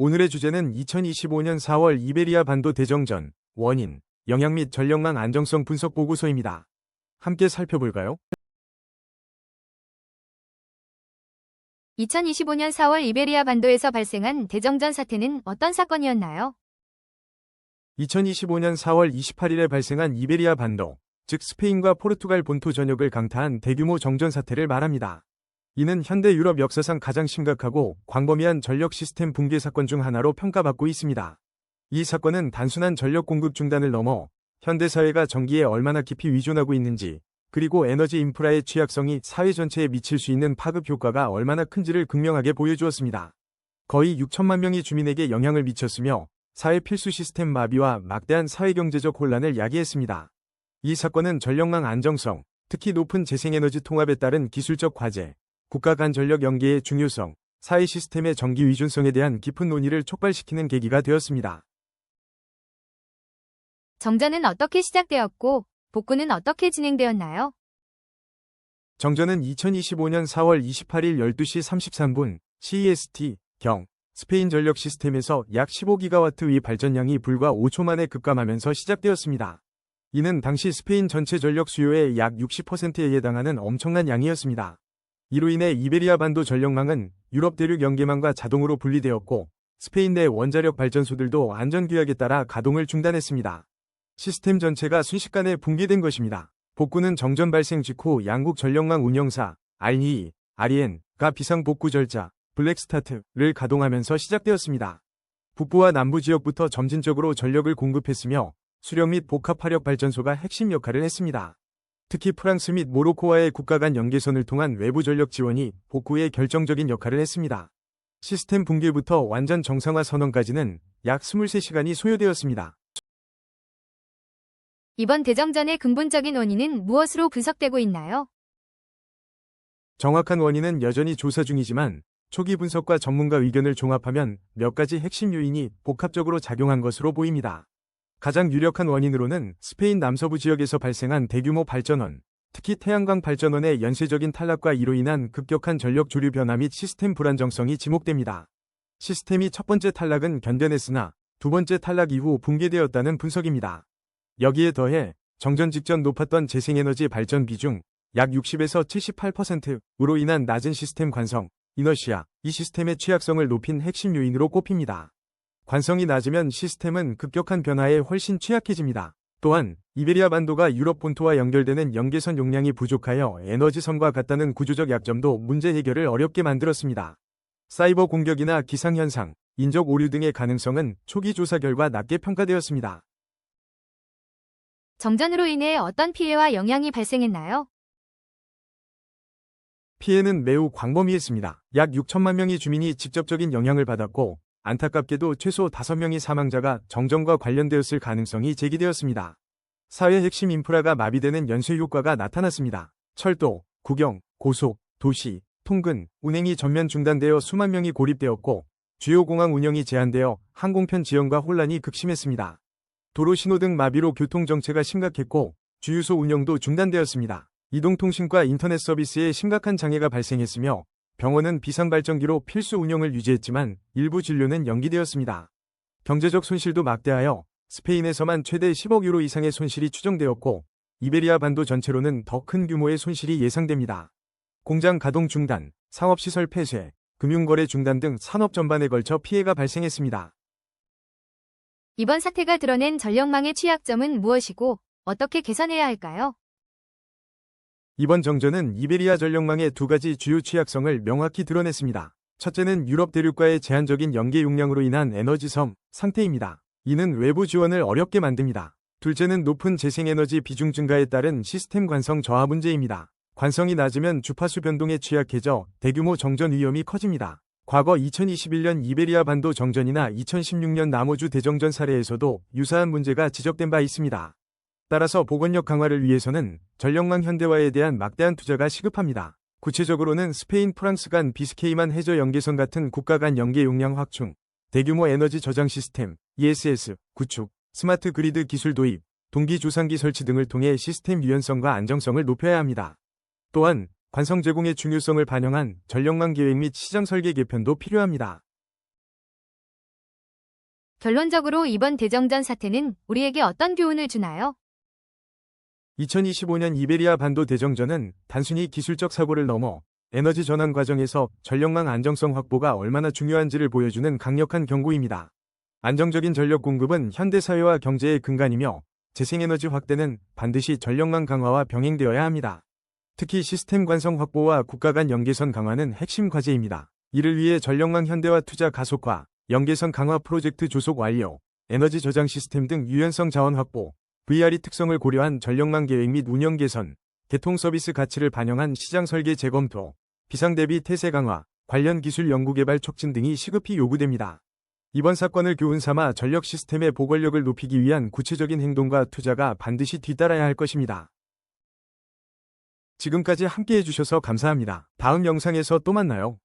오늘의 주제는 2025년 4월 이베리아 반도 대정전, 원인, 영향 및 전력망 안정성 분석 보고서입니다. 함께 살펴볼까요? 2025년 4월 이베리아 반도에서 발생한 대정전 사태는 어떤 사건이었나요? 2025년 4월 28일에 발생한 이베리아 반도, 즉 스페인과 포르투갈 본토 전역을 강타한 대규모 정전 사태를 말합니다. 이는 현대 유럽 역사상 가장 심각하고 광범위한 전력 시스템 붕괴 사건 중 하나로 평가받고 있습니다. 이 사건은 단순한 전력 공급 중단을 넘어 현대 사회가 전기에 얼마나 깊이 의존하고 있는지, 그리고 에너지 인프라의 취약성이 사회 전체에 미칠 수 있는 파급 효과가 얼마나 큰지를 극명하게 보여주었습니다. 거의 6천만 명의 주민에게 영향을 미쳤으며 사회 필수 시스템 마비와 막대한 사회경제적 혼란을 야기했습니다. 이 사건은 전력망 안정성, 특히 높은 재생에너지 통합에 따른 기술적 과제, 국가 간 전력 연계의 중요성, 사회 시스템의 전기 의존성에 대한 깊은 논의를 촉발시키는 계기가 되었습니다. 정전은 어떻게 시작되었고 복구는 어떻게 진행되었나요? 정전은 2025년 4월 28일 12시 33분 CEST/경 스페인 전력 시스템에서 약 15기가와트의 발전량이 불과 5초 만에 급감하면서 시작되었습니다. 이는 당시 스페인 전체 전력 수요의 약 60%에 해당하는 엄청난 양이었습니다. 이로 인해 이베리아 반도 전력망은 유럽 대륙 연계망과 자동으로 분리되었고 스페인 내 원자력 발전소들도 안전규약에 따라 가동을 중단했습니다. 시스템 전체가 순식간에 붕괴된 것입니다. 복구는 정전 발생 직후 양국 전력망 운영사 REE, REN가 비상복구 절차 블랙스타트를 가동하면서 시작되었습니다. 북부와 남부 지역부터 점진적으로 전력을 공급했으며 수력 및 복합화력 발전소가 핵심 역할을 했습니다. 특히 프랑스 및 모로코와의 국가 간 연계선을 통한 외부 전력 지원이 복구에 결정적인 역할을 했습니다. 시스템 붕괴부터 완전 정상화 선언까지는 약 23시간이 소요되었습니다. 이번 대정전의 근본적인 원인은 무엇으로 분석되고 있나요? 정확한 원인은 여전히 조사 중이지만 초기 분석과 전문가 의견을 종합하면 몇 가지 핵심 요인이 복합적으로 작용한 것으로 보입니다. 가장 유력한 원인으로는 스페인 남서부 지역에서 발생한 대규모 발전원, 특히 태양광 발전원의 연쇄적인 탈락과 이로 인한 급격한 전력 조류 변화 및 시스템 불안정성이 지목됩니다. 시스템이 첫 번째 탈락은 견뎌냈으나 두 번째 탈락 이후 붕괴되었다는 분석입니다. 여기에 더해 정전 직전 높았던 재생에너지 발전 비중 약 60에서 78%로 인한 낮은 시스템 관성, 이너시아, 이 시스템의 취약성을 높인 핵심 요인으로 꼽힙니다. 관성이 낮으면 시스템은 급격한 변화에 훨씬 취약해집니다. 또한 이베리아 반도가 유럽 본토와 연결되는 연계선 용량이 부족하여 에너지선과 같다는 구조적 약점도 문제 해결을 어렵게 만들었습니다. 사이버 공격이나 기상현상, 인적 오류 등의 가능성은 초기 조사 결과 낮게 평가되었습니다. 정전으로 인해 어떤 피해와 영향이 발생했나요? 피해는 매우 광범위했습니다. 약 6천만 명의 주민이 직접적인 영향을 받았고 안타깝게도 최소 5명의 사망자가 정전과 관련되었을 가능성이 제기되었습니다. 사회 핵심 인프라가 마비되는 연쇄 효과가 나타났습니다. 철도, 국영, 고속, 도시, 통근, 운행이 전면 중단되어 수만 명이 고립되었고 주요 공항 운영이 제한되어 항공편 지연과 혼란이 극심했습니다. 도로 신호등 마비로 교통 정체가 심각했고 주유소 운영도 중단되었습니다. 이동통신과 인터넷 서비스에 심각한 장애가 발생했으며 병원은 비상발전기로 필수 운영을 유지했지만 일부 진료는 연기되었습니다. 경제적 손실도 막대하여 스페인에서만 최대 10억 유로 이상의 손실이 추정되었고 이베리아 반도 전체로는 더 큰 규모의 손실이 예상됩니다. 공장 가동 중단, 상업시설 폐쇄, 금융거래 중단 등 산업 전반에 걸쳐 피해가 발생했습니다. 이번 사태가 드러낸 전력망의 취약점은 무엇이고 어떻게 개선해야 할까요? 이번 정전은 이베리아 전력망의 두 가지 주요 취약성을 명확히 드러냈습니다. 첫째는 유럽 대륙과의 제한적인 연계 용량으로 인한 에너지섬 상태입니다. 이는 외부 지원을 어렵게 만듭니다. 둘째는 높은 재생에너지 비중 증가에 따른 시스템 관성 저하 문제입니다. 관성이 낮으면 주파수 변동에 취약해져 대규모 정전 위험이 커집니다. 과거 2021년 이베리아 반도 정전이나 2016년 남호주 대정전 사례에서도 유사한 문제가 지적된 바 있습니다. 따라서 보건력 강화를 위해서는 전력망 현대화에 대한 막대한 투자가 시급합니다. 구체적으로는 스페인, 프랑스 간 비스케이만 해저 연계선 같은 국가 간 연계 용량 확충, 대규모 에너지 저장 시스템, ESS, 구축, 스마트 그리드 기술 도입, 동기 조상기 설치 등을 통해 시스템 유연성과 안정성을 높여야 합니다. 또한 관성 제공의 중요성을 반영한 전력망 계획 및 시장 설계 개편도 필요합니다. 결론적으로 이번 대정전 사태는 우리에게 어떤 교훈을 주나요? 2025년 이베리아 반도 대정전은 단순히 기술적 사고를 넘어 에너지 전환 과정에서 전력망 안정성 확보가 얼마나 중요한지를 보여주는 강력한 경고입니다. 안정적인 전력 공급은 현대 사회와 경제의 근간이며 재생에너지 확대는 반드시 전력망 강화와 병행되어야 합니다. 특히 시스템 관성 확보와 국가 간 연계선 강화는 핵심 과제입니다. 이를 위해 전력망 현대화 투자 가속화, 연계선 강화 프로젝트 조속 완료, 에너지 저장 시스템 등 유연성 자원 확보, VRE 특성을 고려한 전력망 계획 및 운영 개선, 개통 서비스 가치를 반영한 시장 설계 재검토, 비상 대비 태세 강화, 관련 기술 연구 개발 촉진 등이 시급히 요구됩니다. 이번 사건을 교훈 삼아 전력 시스템의 보건력을 높이기 위한 구체적인 행동과 투자가 반드시 뒤따라야 할 것입니다. 지금까지 함께해 주셔서 감사합니다. 다음 영상에서 또 만나요.